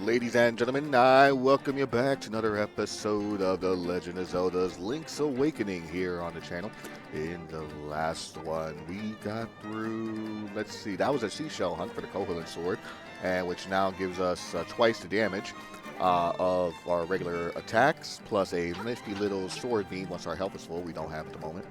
ladies and gentlemen, I welcome you back to another episode of The Legend of Zelda's Link's Awakening here on the channel. In the last one, we got through, let's see, that was a seashell hunt for the Koholint sword, and which now gives us twice the damage of our regular attacks, plus a nifty little sword beam once our health is full. We don't have at the moment.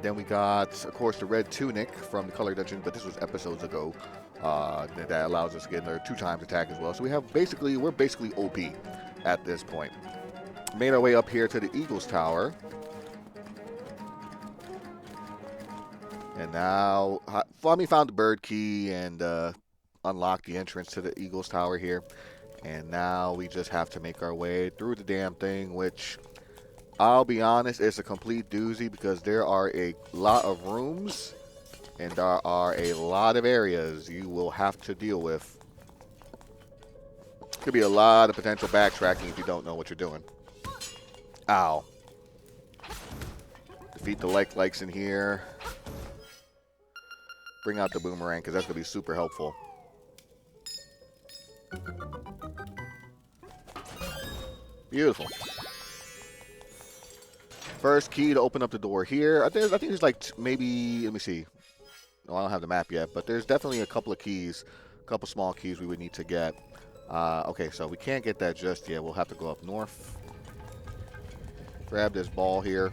Then we got, of course, the red tunic from the color dungeon, but this was episodes ago. That allows us to get another 2x attack as well. So we're basically OP at this point. Made our way up here to the Eagle's Tower. And now, Flammy found the bird key and unlocked the entrance to the Eagle's Tower here. And now we just have to make our way through the damn thing, which, I'll be honest, it's a complete doozy because there are a lot of rooms and there are a lot of areas you will have to deal with. Could be a lot of potential backtracking if you don't know what you're doing. Ow. Defeat the likes in here. Bring out the boomerang because that's going to be super helpful. Beautiful. First key to open up the door here. I think there's like maybe, let me see. No, I don't have the map yet, but there's definitely a couple of keys, a couple small keys we would need to get. Okay, so we can't get that just yet. We'll have to go up north. Grab this ball here.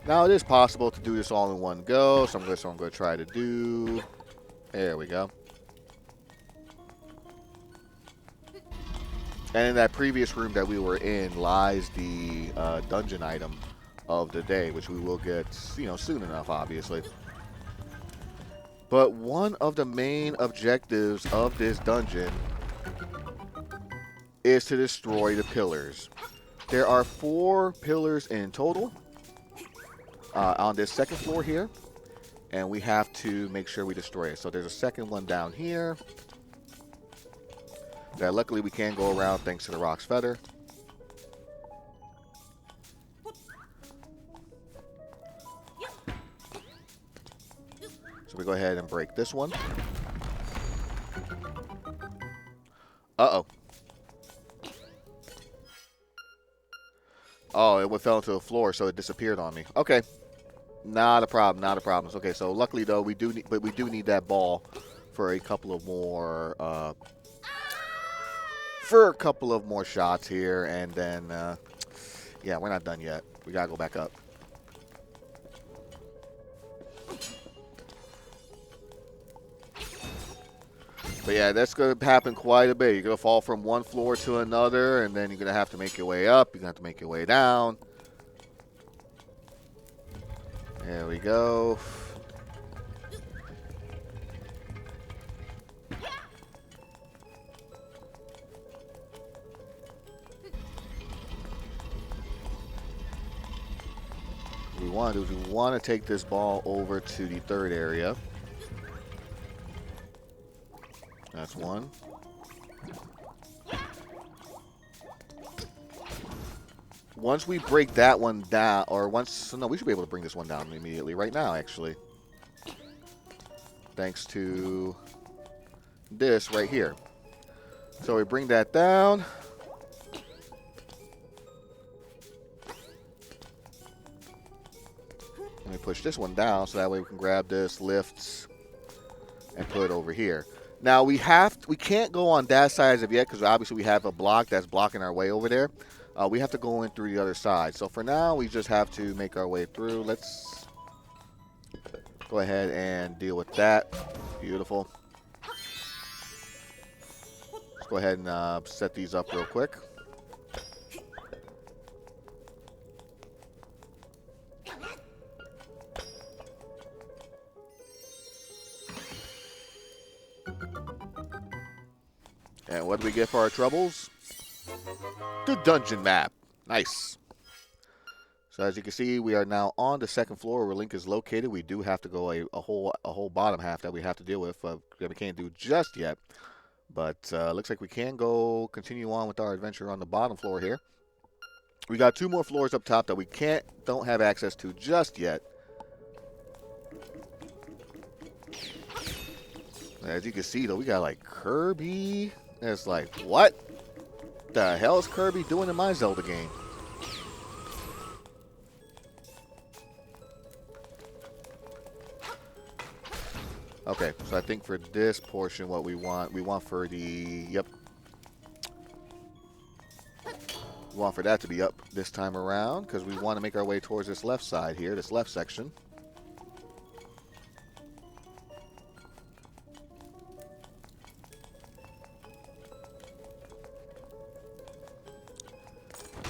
Now, it is possible to do this all in one go, so I'm going to try to do. There we go. And in that previous room that we were in lies the dungeon item of the day, which we will get, soon enough, obviously. But one of the main objectives of this dungeon is to destroy the pillars. There are 4 pillars in total on this second floor here, and we have to make sure we destroy it. So there's a second one down here that luckily we can go around thanks to the Rock's Feather. So we go ahead and break this one. Uh-oh. Oh, it fell into the floor, so it disappeared on me. Okay. Not a problem, not a problem. Okay, so luckily, though, we do need that ball for a couple of more, shots here, and then, yeah, we're not done yet. We gotta go back up. But yeah, that's going to happen quite a bit. You're going to fall from one floor to another, and then you're going to have to make your way up. You're going to have to make your way down. There we go. What we want to do is we want to take this ball over to the third area. That's one. Once we break that one down, no, we should be able to bring this one down immediately, right now, actually. Thanks to this right here. So we bring that down. Let me push this one down so that way we can grab this, lifts, and put it over here. Now, we can't go on that side as of yet because obviously we have a block that's blocking our way over there. We have to go in through the other side. So for now, we just have to make our way through. Let's go ahead and deal with that. Beautiful. Let's go ahead and set these up real quick. And what do we get for our troubles? The dungeon map. Nice. So as you can see, we are now on the second floor where Link is located. We do have to go a whole bottom half that we have to deal with that we can't do just yet. But looks like we can continue on with our adventure on the bottom floor here. We got 2 more floors up top that we don't have access to just yet. As you can see, though, we got like Kirby, It's like, what the hell is Kirby doing in my Zelda game? Okay, so I think for this portion, what we want for the, yep. We want for that to be up this time around, because we want to make our way towards this left side here, this left section.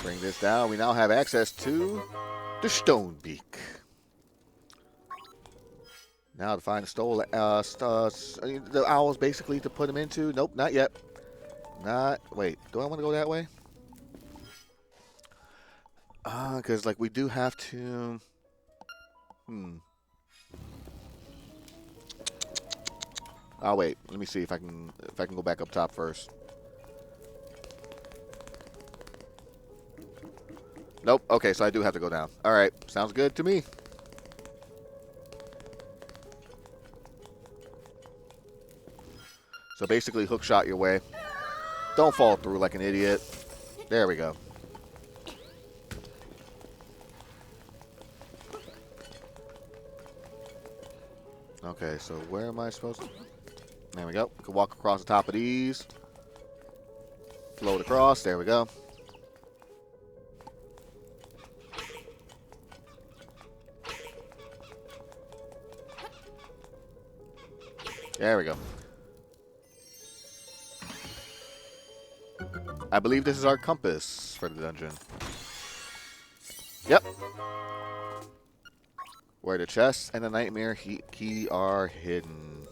Bring this down. We now have access to the Stone Beak. Now to find the owls, basically, to put them into. Nope, not yet. Wait, do I want to go that way? Because, like, we do have to... Oh, wait. Let me see if I can go back up top first. Nope. Okay, so I do have to go down. All right. Sounds good to me. So basically, hook shot your way. Don't fall through like an idiot. There we go. Okay, so where am I supposed to... There we go. We can walk across the top of these. Float across. There we go. There we go. I believe this is our compass for the dungeon. Yep. Where the chest and the nightmare key are hidden.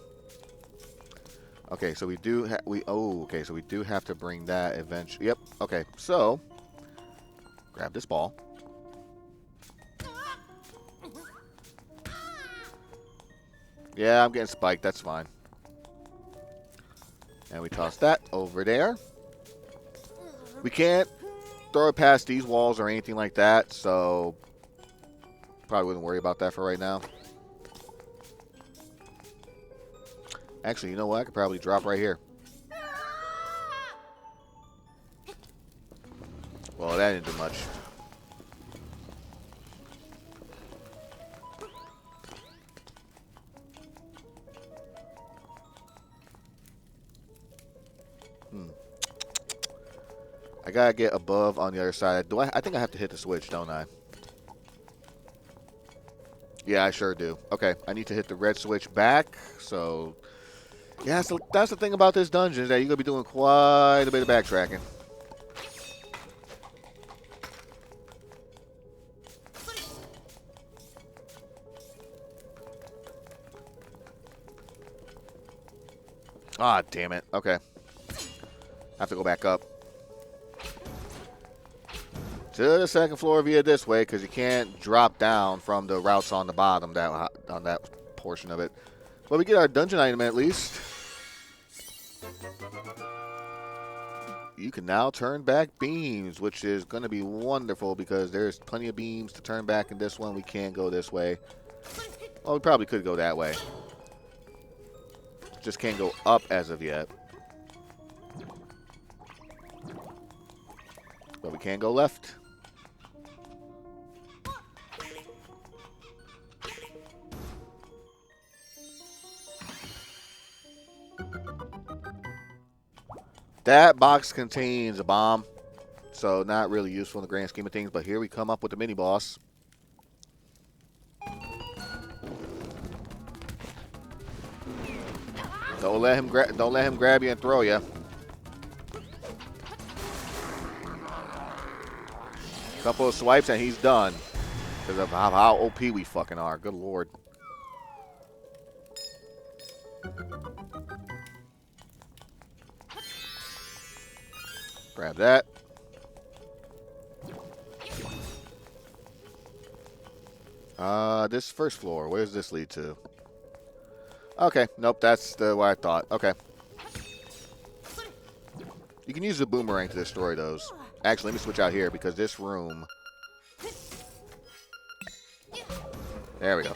Okay, so we do so we do have to bring that eventually. Yep. Okay, so grab this ball. Yeah, I'm getting spiked. That's fine. And we toss that over there. We can't throw it past these walls or anything like that, so probably wouldn't worry about that for right now. Actually, you know what? I could probably drop right here. Well, that didn't do much. I gotta get above on the other side. I think I have to hit the switch, don't I? Yeah, I sure do. Okay, I need to hit the red switch back. So, yeah, so that's the thing about this dungeon, is that you're gonna be doing quite a bit of backtracking. Ah, damn it. Okay. I have to go back up to the second floor via this way, because you can't drop down from the routes on the bottom on that portion of it. But we get our dungeon item at least. You can now turn back beams, which is going to be wonderful because there's plenty of beams to turn back in this one. We can't go this way. Well, we probably could go that way. Just can't go up as of yet. But we can go left. That box contains a bomb, so not really useful in the grand scheme of things. But here we come up with the mini boss. Don't let him grab you and throw you. Couple of swipes and he's done, because of how OP we fucking are. Good lord. Grab that. This first floor, where does this lead to? Okay, nope, that's what I thought. Okay. You can use the boomerang to destroy those. Actually, let me switch out here because this room... There we go.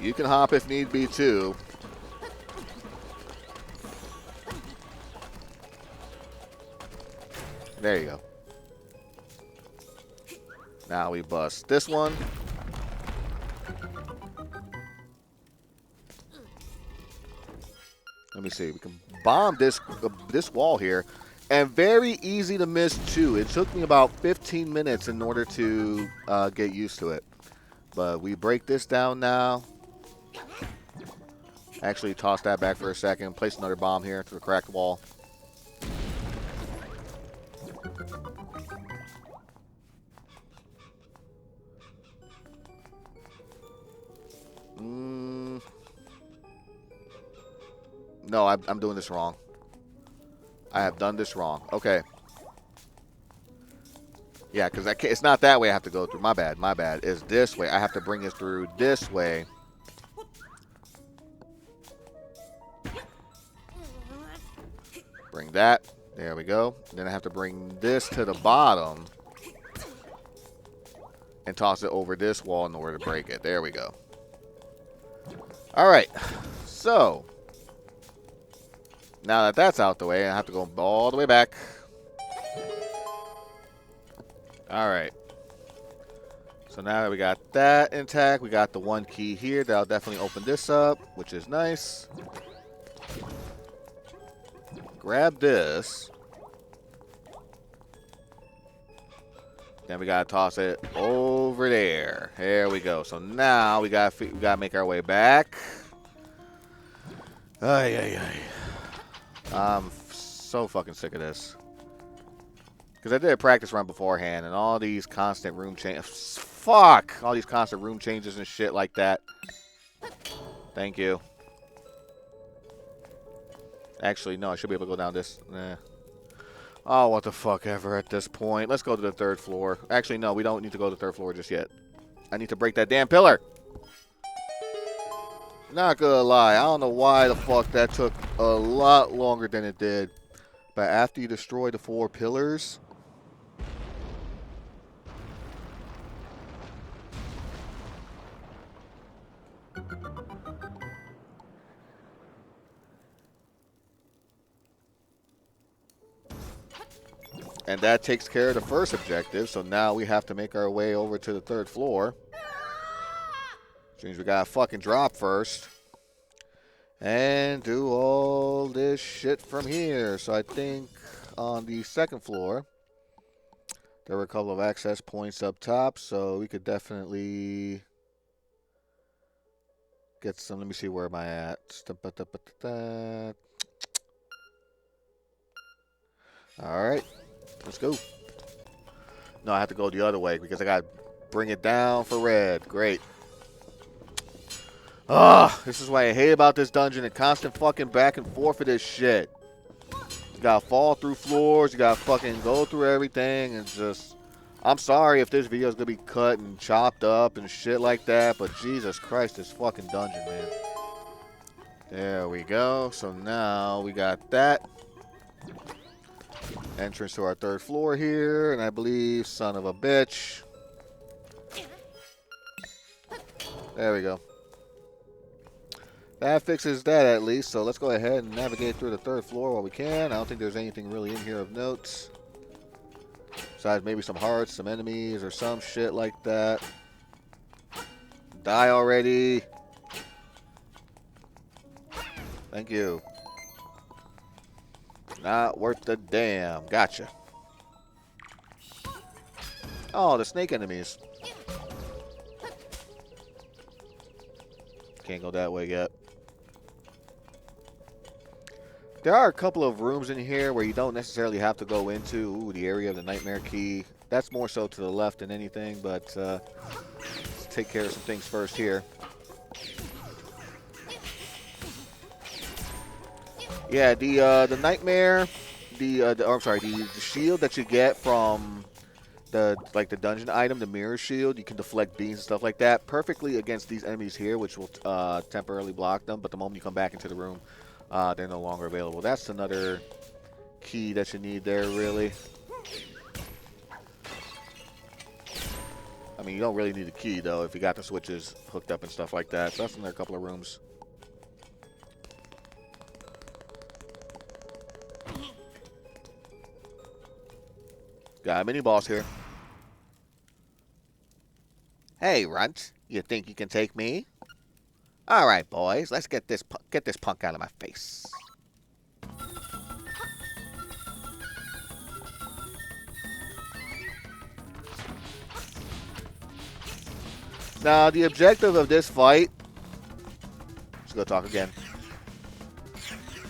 You can hop if need be, too. There you go. Now we bust this one. Let me see. We can bomb this wall here. And very easy to miss, too. It took me about 15 minutes in order to get used to it. But we break this down now. Actually, toss that back for a second. Place another bomb here to the cracked wall. No, I'm doing this wrong. I have done this wrong. Okay. Yeah, because it's not that way I have to go through. My bad. My bad. It's this way. I have to bring it through this way. Bring that. There we go. Then I have to bring this to the bottom. And toss it over this wall in order to break it. There we go. All right. So. Now that that's out the way, I have to go all the way back. All right. So now that we got that intact, we got the one key here. That'll definitely open this up, which is nice. Grab this. Then we gotta toss it over there. There we go. So now we gotta make our way back. Ay, ay, ay. I'm so fucking sick of this. Because I did a practice run beforehand, and all these constant room changes. Fuck! All these constant room changes and shit like that. Thank you. Actually, no, I should be able to go down this. Nah. Oh, what the fuck ever at this point. Let's go to the 3rd floor. Actually, no, we don't need to go to the 3rd floor just yet. I need to break that damn pillar. Not gonna lie, I don't know why the fuck that took a lot longer than it did. But after you destroy the 4 pillars... And that takes care of the first objective, so now we have to make our way over to the 3rd floor. Which means we gotta fucking drop first. And do all this shit from here. So I think on the 2nd floor, there were a couple of access points up top, so we could definitely get some. Let me see, where am I at? Alright. Let's go. No, I have to go the other way because I got to bring it down for red. Great. Ugh, this is what I hate about this dungeon. The constant fucking back and forth of this shit. You got to fall through floors. You got to fucking go through everything. And just... I'm sorry if this video is going to be cut and chopped up and shit like that. But Jesus Christ, this fucking dungeon, man. There we go. So now we got that. Entrance to our 3rd floor here, and I believe son of a bitch. There we go. That fixes that at least, so let's go ahead and navigate through the 3rd floor while we can. I don't think there's anything really in here of note. Besides maybe some hearts, some enemies, or some shit like that. Die already. Thank you. Not worth the damn. Gotcha. Oh, the snake enemies. Can't go that way yet. There are a couple of rooms in here where you don't necessarily have to go into. Ooh, the area of the nightmare key. That's more so to the left than anything, but let's take care of some things first here. Yeah, the nightmare, the shield that you get from the dungeon item, the mirror shield, you can deflect beams and stuff like that perfectly against these enemies here, which will temporarily block them. But the moment you come back into the room, they're no longer available. That's another key that you need there, really. I mean, you don't really need a key, though, if you got the switches hooked up and stuff like that. So that's in there, a couple of rooms. Got a mini-boss here. Hey, Runt. You think you can take me? All right, boys. Let's get this punk out of my face. Now, the objective of this fight... Let's go talk again.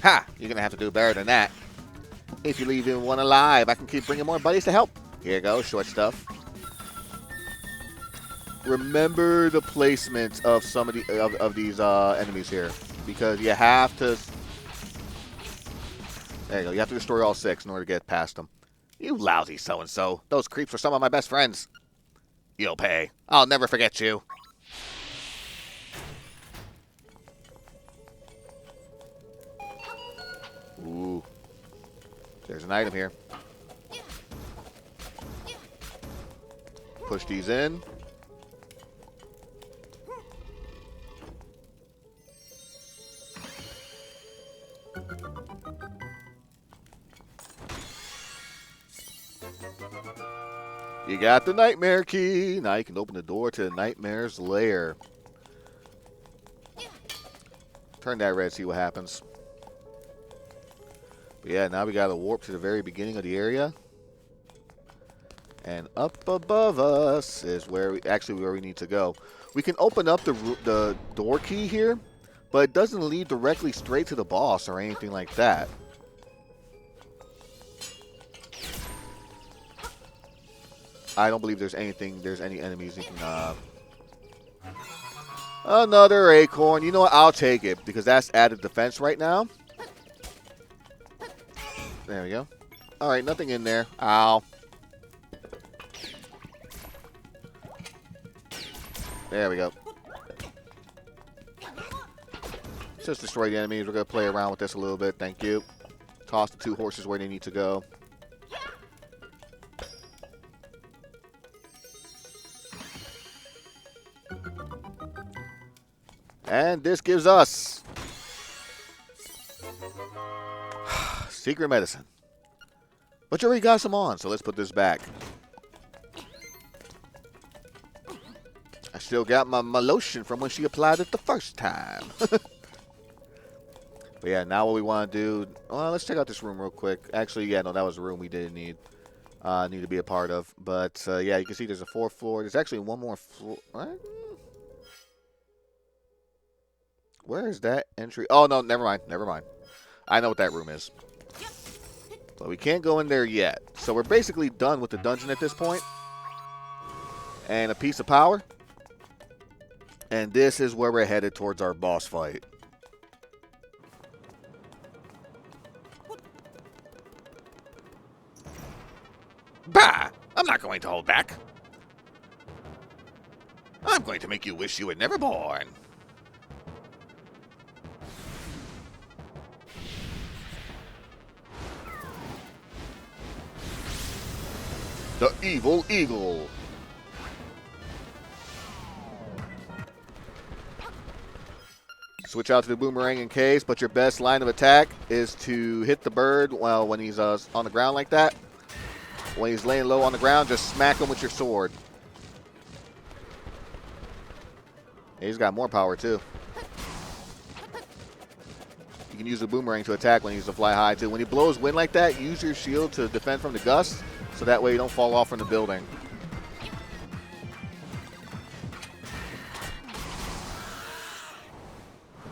Ha! You're going to have to do better than that. If you leave one alive, I can keep bringing more buddies to help. Here you go, short stuff. Remember the placement of some of these enemies here, because you have to. There you go. You have to destroy all 6 in order to get past them. You lousy so-and-so. Those creeps are some of my best friends. You'll pay. I'll never forget you. Ooh. There's an item here. Push these in. You got the nightmare key. Now you can open the door to the nightmare's lair. Turn that red, see what happens. But yeah, now we got to warp to the very beginning of the area. And up above us is where we need to go. We can open up the door key here, but it doesn't lead directly straight to the boss or anything like that. I don't believe there's any enemies you can. Another acorn. You know what? I'll take it because that's added defense right now. There we go. All right, nothing in there. Ow. There we go. Just destroy the enemies. We're going to play around with this a little bit. Thank you. Toss the 2 horses where they need to go. And this gives us secret medicine. But you already got some on, so let's put this back. I still got my lotion from when she applied it the first time. But yeah, now what we want to do... Well, let's check out this room real quick. Actually, yeah, no, that was a room we didn't need to be a part of. But yeah, you can see there's a 4th floor. There's actually one more floor. What? Where is that entry? Oh, no, never mind. Never mind. I know what that room is. But we can't go in there yet. So we're basically done with the dungeon at this point. And a piece of power. And this is where we're headed towards our boss fight. Bah! I'm not going to hold back. I'm going to make you wish you were never born. The Evil Eagle. Switch out to the boomerang in case, but your best line of attack is to hit the bird when he's on the ground like that. When he's laying low on the ground, just smack him with your sword. He's got more power too. You can use the boomerang to attack when he's to fly high too. When he blows wind like that, use your shield to defend from the gust, so that way you don't fall off from the building.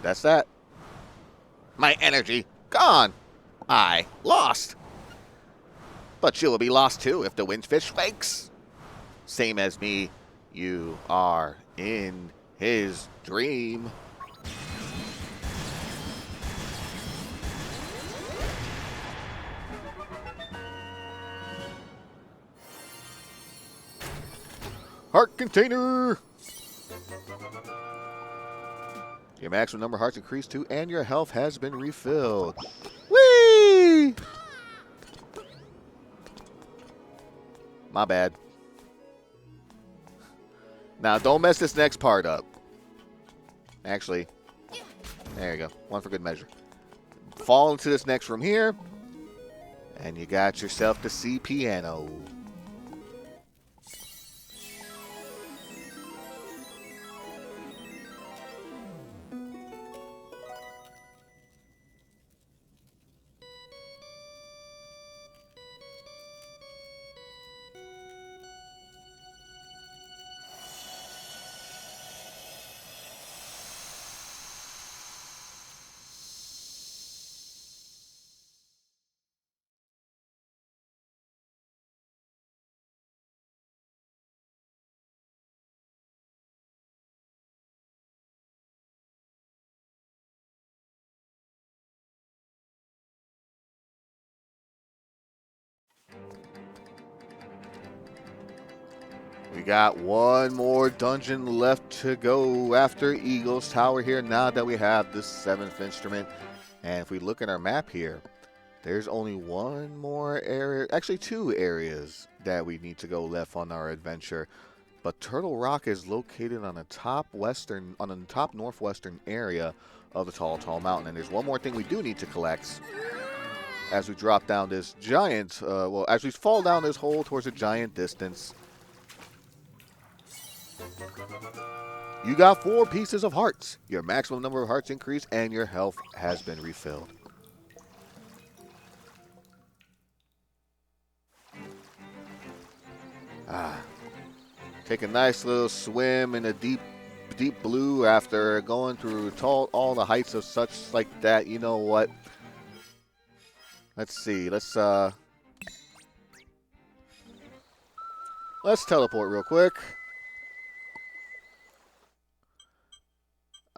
That's that. My energy gone. I lost. But you will be lost too if the windfish wakes. Same as me. You are in his dream. Heart container. Your maximum number of hearts increased too, and your health has been refilled. Whee! My bad. Now, don't mess this next part up. Actually, there you go. One for good measure. Fall into this next room here, and you got yourself the C piano. We got one more dungeon left to go after Eagle's Tower here now that we have the 7th instrument. And if we look at our map here, there's only one more area, actually 2 areas that we need to go left on our adventure. But Turtle Rock is located on the top northwestern area of the Tall Mountain. And there's one more thing we do need to collect as we drop down this giant, as we fall down this hole towards a giant distance. You got 4 pieces of hearts. Your maximum number of hearts increased and your health has been refilled. Take a nice little swim in the deep blue after going through all the heights of such like that. You know what? Let's see. Let's teleport real quick.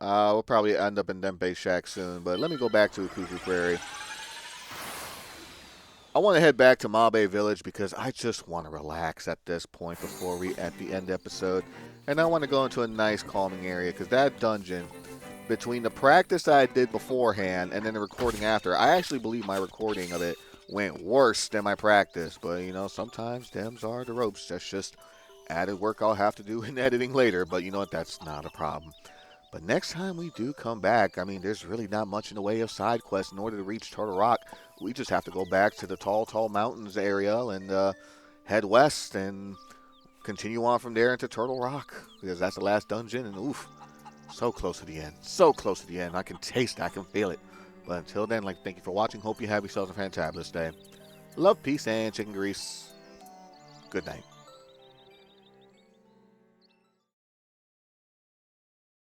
We'll probably end up in Dempe Shack soon, but let me go back to Cuckoo Prairie. I want to head back to Mabe Village because I just want to relax at this point before we at the end episode. And I want to go into a nice calming area because that dungeon, between the practice I did beforehand and then the recording after, I actually believe my recording of it went worse than my practice. But, you know, sometimes them's are the ropes. That's just added work I'll have to do in editing later. But you know what? That's not a problem. But next time we do come back, I mean, there's really not much in the way of side quests in order to reach Turtle Rock. We just have to go back to the Tall Mountains area and head west and continue on from there into Turtle Rock because that's the last dungeon. And oof, so close to the end. So close to the end. I can taste it. I can feel it. But until then, thank you for watching. Hope you have yourselves a fantabulous day. Love, peace, and chicken grease. Good night.